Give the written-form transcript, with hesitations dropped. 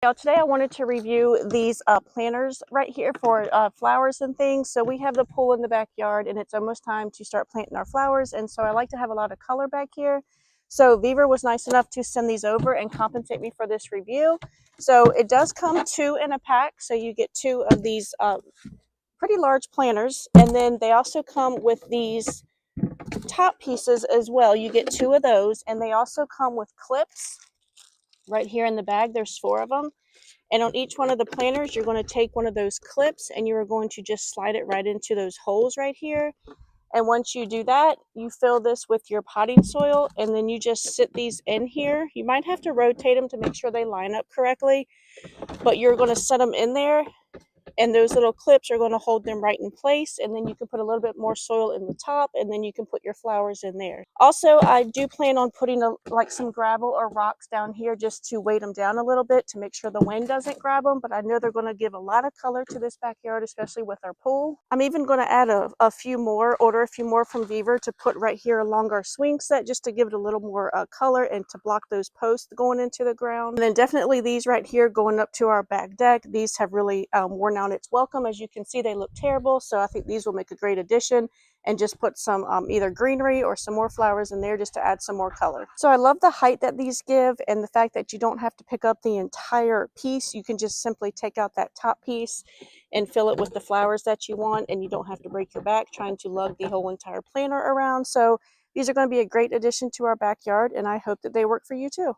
Now today I wanted to review these planters right here for flowers and things. So we have the pool in the backyard and it's almost time to start planting our flowers, and so I like to have a lot of color back here. So VEVOR was nice enough to send these over and compensate me for this review. So it does come 2 in a pack, so you get 2 of these pretty large planters, and then they also come with these top pieces as well. You get 2 of those, and they also come with clips right here in the bag. There's 4 of them. And on each one of the planters, you're going to take one of those clips and you're going to just slide it right into those holes right here. And once you do that, you fill this with your potting soil, and then you just sit these in here. You might have to rotate them to make sure they line up correctly, but you're going to set them in there, and those little clips are going to hold them right in place, and then you can put a little bit more soil in the top, and then you can put your flowers in there. Also, I do plan on putting like some gravel or rocks down here just to weight them down a little bit to make sure the wind doesn't grab them, but I know they're going to give a lot of color to this backyard, especially with our pool. I'm even going to add a few more, order a few more from VEVOR to put right here along our swing set just to give it a little more color and to block those posts going into the ground. And then definitely these right here going up to our back deck, these have really worn out its welcome. As you can see, they look terrible, so I think these will make a great addition, and just put some either greenery or some more flowers in there just to add some more color. So I love the height that these give, and the fact that you don't have to pick up the entire piece. You can just simply take out that top piece and fill it with the flowers that you want, and you don't have to break your back trying to lug the whole entire planter around. So these are going to be a great addition to our backyard, and I hope that they work for you too.